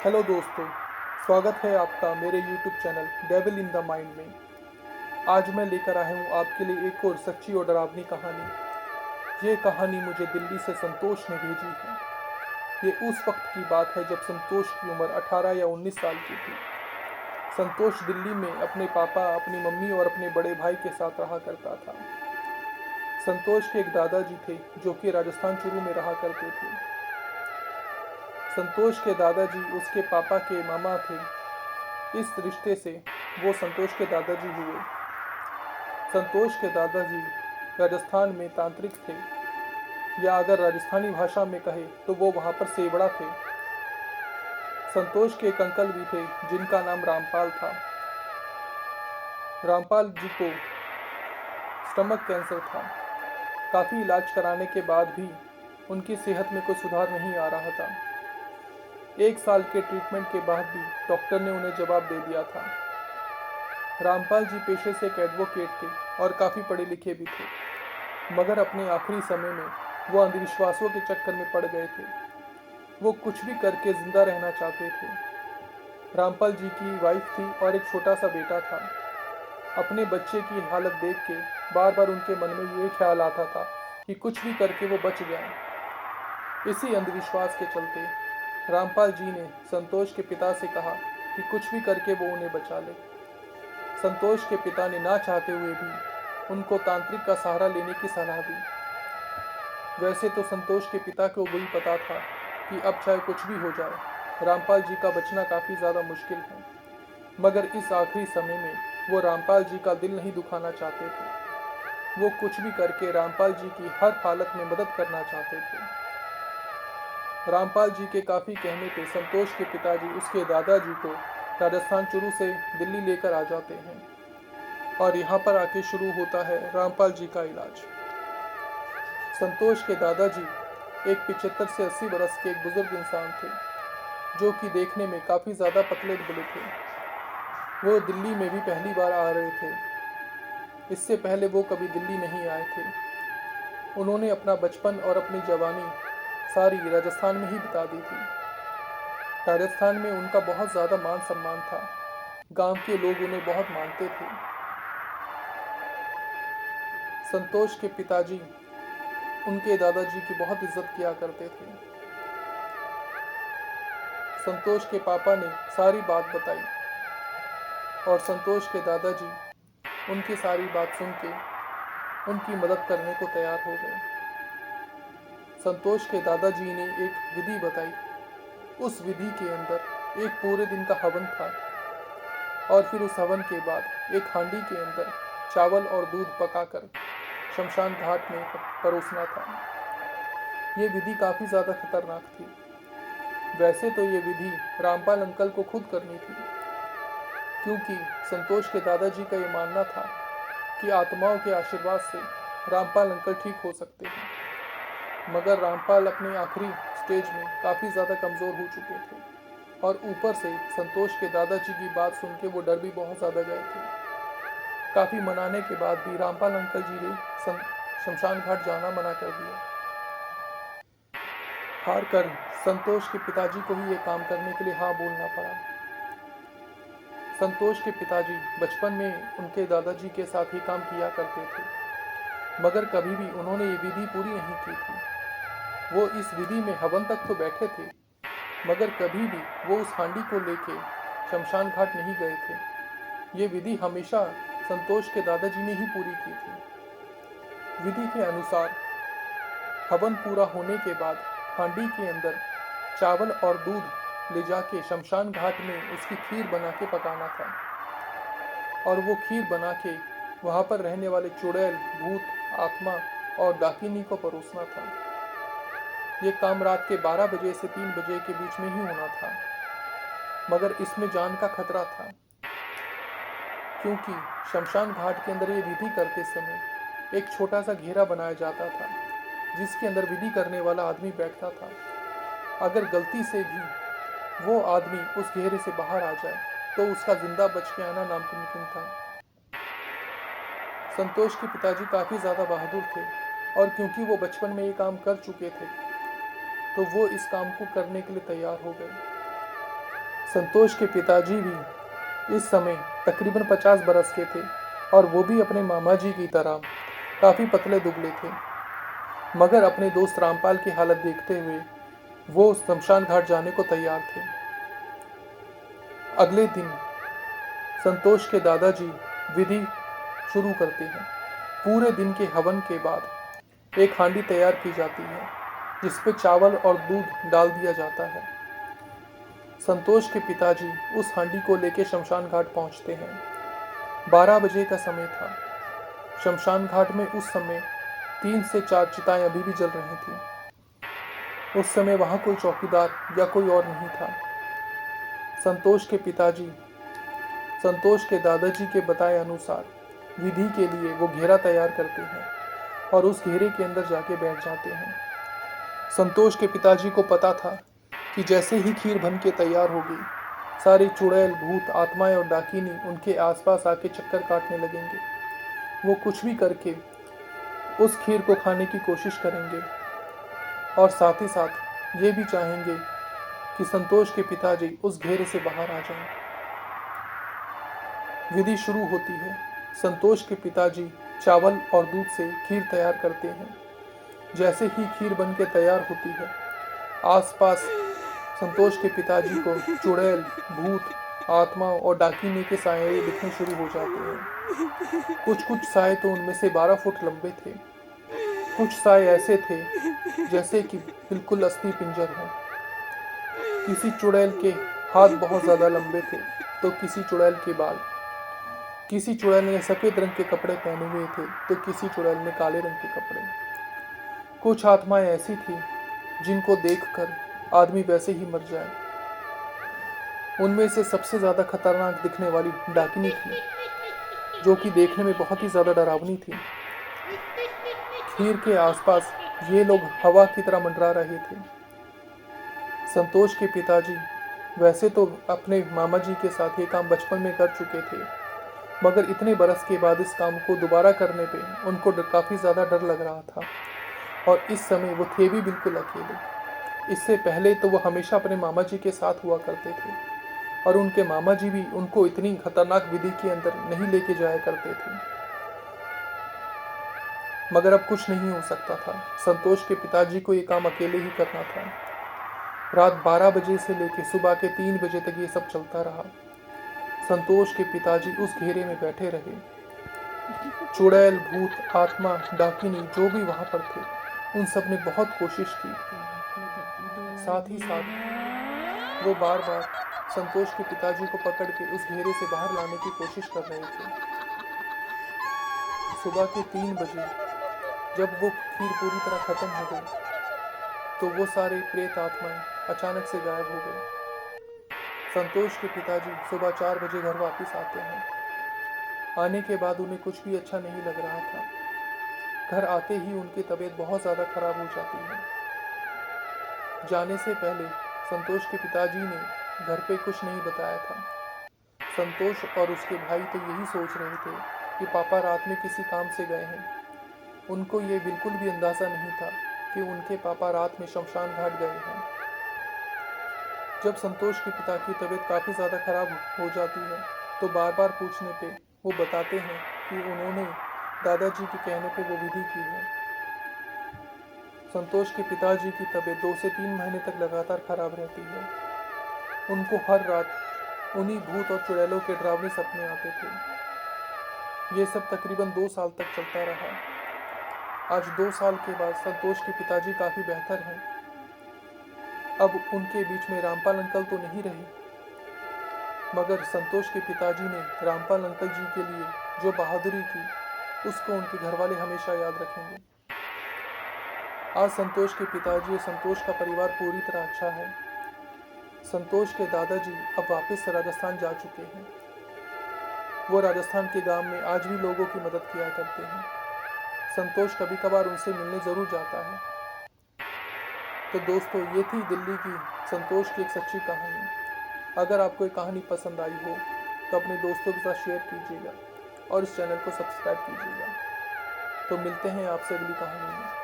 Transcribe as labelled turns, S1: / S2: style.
S1: Hello दोस्तों, स्वागत है आपका मेरे YouTube channel devil in the mind में। आज मैं लेकर आया हूँ आपके लिए एक और सच्ची और डरावनी कहानी। ये कहानी मुझे दिल्ली से संतोष ने भेजी है। ये उस वक्त की बात है जब संतोष की उम्र 18 या 19 साल की थी। संतोष दिल्ली में अपने पापा, अपनी मम्मी और अपने बड़े भाई के साथ रहा करता था। संतोष के एक दादाजी थे जो कि राजस्थान चूरू में रहा करते थे। संतोष के दादाजी उसके पापा के मामा थे। इस रिश्ते से वो संतोष के दादाजी हुए। संतोष के दादाजी राजस्थान में तांत्रिक थे, या अगर राजस्थानी भाषा में कहे तो वो वहाँ पर सेवड़ा थे। संतोष के एक अंकल भी थे जिनका नाम रामपाल था। रामपाल जी को स्टमक कैंसर था। काफ़ी इलाज कराने के बाद भी उनकी सेहत में कोई सुधार नहीं आ रहा था। 1 साल के ट्रीटमेंट के बाद भी डॉक्टर ने उन्हें जवाब दे दिया था। रामपाल जी पेशे से एक एडवोकेट थे और काफ़ी पढ़े लिखे भी थे, मगर अपने आखिरी समय में वो अंधविश्वासों के चक्कर में पड़ गए थे। वो कुछ भी करके जिंदा रहना चाहते थे। रामपाल जी की वाइफ थी और एक छोटा सा बेटा था। अपने बच्चे की हालत देख के बार बार उनके मन में ये ख्याल आता था कि कुछ भी करके वो बच जाए। इसी अंधविश्वास के चलते रामपाल जी ने संतोष के पिता से कहा कि कुछ भी करके वो उन्हें बचा ले। संतोष के पिता ने ना चाहते हुए भी उनको तांत्रिक का सहारा लेने की सलाह दी। वैसे तो संतोष के पिता को भी पता था कि अब चाहे कुछ भी हो जाए, रामपाल जी का बचना काफ़ी ज़्यादा मुश्किल है, मगर इस आखिरी समय में वो रामपाल जी का दिल नहीं दुखाना चाहते थे। वो कुछ भी करके रामपाल जी की हर हालत में मदद करना चाहते थे। रामपाल जी के काफ़ी कहने पे संतोष के पिताजी उसके दादाजी को राजस्थान चूरू से दिल्ली लेकर आ जाते हैं, और यहाँ पर आके शुरू होता है रामपाल जी का इलाज। संतोष के दादाजी एक 75 से 80 बरस के एक बुजुर्ग इंसान थे, जो कि देखने में काफ़ी ज़्यादा पतले दुबले थे। वो दिल्ली में भी पहली बार आ रहे थे। इससे पहले वो कभी दिल्ली नहीं आए थे। उन्होंने अपना बचपन और अपनी जवानी सारी राजस्थान में ही बिता दी थी। राजस्थान में उनका बहुत ज़्यादा मान सम्मान था। गांव के लोग उन्हें बहुत मानते थे। संतोष के पिताजी उनके दादाजी की बहुत इज्जत किया करते थे। संतोष के पापा ने सारी बात बताई और संतोष के दादाजी उनकी सारी बात सुन के उनकी मदद करने को तैयार हो गए। संतोष के दादाजी ने एक विधि बताई। उस विधि के अंदर एक पूरे दिन का हवन था, और फिर उस हवन के बाद एक हांडी के अंदर चावल और दूध पकाकर शमशान घाट में परोसना था। ये विधि काफ़ी ज़्यादा खतरनाक थी। वैसे तो ये विधि रामपाल अंकल को खुद करनी थी, क्योंकि संतोष के दादाजी का ये मानना था कि आत्माओं के आशीर्वाद से रामपाल अंकल ठीक हो सकते हैं। मगर रामपाल अपने आखिरी स्टेज में काफ़ी ज़्यादा कमज़ोर हो चुके थे, और ऊपर से संतोष के दादाजी की बात सुन के वो डर भी बहुत ज़्यादा गए थे। काफ़ी मनाने के बाद भी रामपाल अंकल जी ने शमशान घाट जाना मना कर दिया। हार कर संतोष के पिताजी को ही ये काम करने के लिए हाँ बोलना पड़ा। संतोष के पिताजी बचपन में उनके दादाजी के साथ ही काम किया करते थे, मगर कभी भी उन्होंने ये विधि पूरी नहीं की थी। वो इस विधि में हवन तक तो बैठे थे, मगर कभी भी वो उस हांडी को लेके शमशान घाट नहीं गए थे। ये विधि हमेशा संतोष के दादाजी ने ही पूरी की थी। विधि के अनुसार हवन पूरा होने के बाद हांडी के अंदर चावल और दूध ले जाके शमशान घाट में उसकी खीर बना के पकाना था, और वो खीर बना के वहाँ पर रहने वाले चुड़ैल, भूत, आत्मा और डाकिनी को परोसना था। ये काम रात के 12 बजे से 3 बजे के बीच में ही होना था, मगर इसमें जान का खतरा था, क्योंकि शमशान घाट के अंदर ये विधि करते समय एक छोटा सा घेरा बनाया जाता था, जिसके अंदर विधि करने वाला आदमी बैठता था। अगर गलती से भी वो आदमी उस घेरे से बाहर आ जाए तो उसका जिंदा बच के आना नामुमकिन था। संतोष के पिताजी काफ़ी ज़्यादा बहादुर थे, और क्योंकि वो बचपन में ये काम कर चुके थे तो वो इस काम को करने के लिए तैयार हो गए। संतोष के पिताजी भी इस समय तकरीबन 50 बरस के थे और वो भी अपने मामा जी की तरह काफ़ी पतले दुबले थे। मगर अपने दोस्त रामपाल की हालत देखते हुए वो शमशान घाट जाने को तैयार थे। अगले दिन संतोष के दादाजी विधि शुरू करते हैं। पूरे दिन के हवन के बाद एक हांडी तैयार की जाती है जिस पे चावल और दूध डाल दिया जाता है। संतोष के पिताजी उस हांडी को लेकर शमशान घाट पहुंचते हैं। 12 बजे का समय था। शमशान घाट में उस समय 3 से 4 चिताएं अभी भी जल रही थी। उस समय वहां कोई चौकीदार या कोई और नहीं था। संतोष के पिताजी संतोष के दादाजी के बताए अनुसार विधि के लिए वो घेरा तैयार करते हैं और उस घेरे के अंदर जाके बैठ जाते हैं। संतोष के पिताजी को पता था कि जैसे ही खीर बन के तैयार होगी, सारे चुड़ैल, भूत, आत्माएं और डाकिनी उनके आसपास आके चक्कर काटने लगेंगे। वो कुछ भी करके उस खीर को खाने की कोशिश करेंगे और साथ ही साथ ये भी चाहेंगे कि संतोष के पिताजी उस घेरे से बाहर आ जाएं। विधि शुरू होती है। संतोष के पिताजी चावल और दूध से खीर तैयार करते हैं। जैसे ही खीर बन के तैयार होती है, आसपास संतोष के पिताजी को चुड़ैल, भूत, आत्माओं और डाकिनी के साए दिखने शुरू हो जाते हैं। कुछ साए तो उनमें से 12 फुट लंबे थे। कुछ साए ऐसे थे जैसे कि बिल्कुल अस्थि पिंजर हो। किसी चुड़ैल के हाथ बहुत ज़्यादा लंबे थे तो किसी चुड़ैल के बाल। किसी चुड़ैल ने सफ़ेद रंग के कपड़े पहने हुए थे तो किसी चुड़ैल ने काले रंग के कपड़े। कुछ आत्माएं ऐसी थी जिनको देखकर आदमी वैसे ही मर जाए। उनमें से सबसे ज़्यादा खतरनाक दिखने वाली डाकिनी थी, जो कि देखने में बहुत ही ज़्यादा डरावनी थी। खीर के आसपास ये लोग हवा की तरह मंडरा रहे थे। संतोष के पिताजी वैसे तो अपने मामा जी के साथ ये काम बचपन में कर चुके थे, मगर इतने बरस के बाद इस काम को दोबारा करने पे उनको काफ़ी ज़्यादा डर लग रहा था। और इस समय वो थे भी बिल्कुल अकेले। इससे पहले तो वो हमेशा अपने मामा जी के साथ हुआ करते थे और उनके मामा जी भी उनको इतनी खतरनाक विधि के अंदर नहीं लेके जाया करते थे। मगर अब कुछ नहीं हो सकता था। संतोष के पिताजी को ये काम अकेले ही करना था। रात 12 बजे से लेकर सुबह के 3 बजे तक ये सब चलता रहा। संतोष के पिताजी उस घेरे में बैठे रहे। चुड़ैल, भूत, आत्मा, डाकिनी जो भी वहां पर थे, उन सब ने बहुत कोशिश की। साथ ही साथ वो बार बार संतोष के पिताजी को पकड़ के उस घेरे से बाहर लाने की कोशिश कर रहे थे। सुबह के 3 बजे जब वो खीर पूरी तरह खत्म हो गई तो वो सारे प्रेत आत्माएं अचानक से गायब हो गए। संतोष के पिताजी सुबह 4 बजे घर वापस आते हैं। आने के बाद उन्हें कुछ भी अच्छा नहीं लग रहा था। घर आते ही उनकी तबीयत बहुत ज़्यादा खराब हो जाती है। जाने से पहले संतोष के पिताजी ने घर पे कुछ नहीं बताया था। संतोष और उसके भाई तो यही सोच रहे थे कि पापा रात में किसी काम से गए हैं। उनको ये बिल्कुल भी अंदाज़ा नहीं था कि उनके पापा रात में शमशान घाट गए हैं। जब संतोष के पिता की तबीयत काफ़ी ज़्यादा खराब हो जाती है तो बार बार पूछने पे वो बताते हैं कि उन्होंने दादाजी के कहने पे वो विधि की है। संतोष के पिताजी की तबीयत 2 से 3 महीने तक लगातार खराब रहती है। उनको हर रात उन्हीं भूत और चुड़ैलों के डरावने सपने आते थे। ये सब तकरीबन 2 साल तक चलता रहा। आज 2 साल के बाद संतोष के पिताजी काफ़ी बेहतर हैं। अब उनके बीच में रामपाल अंकल तो नहीं रहे, मगर संतोष के पिताजी ने रामपाल अंकल जी के लिए जो बहादुरी की, उसको उनके घर वाले हमेशा याद रखेंगे। आज संतोष के पिताजी और संतोष का परिवार पूरी तरह अच्छा है। संतोष के दादाजी अब वापस राजस्थान जा चुके हैं। वो राजस्थान के गांव में आज भी लोगों की मदद किया करते हैं। संतोष कभी कभार उनसे मिलने ज़रूर जाता है। तो दोस्तों, ये थी दिल्ली की संतोष की एक सच्ची कहानी। अगर आपको ये कहानी पसंद आई हो तो अपने दोस्तों के साथ शेयर कीजिएगा और इस चैनल को सब्सक्राइब कीजिएगा। तो मिलते हैं आपसे अगली कहानी में।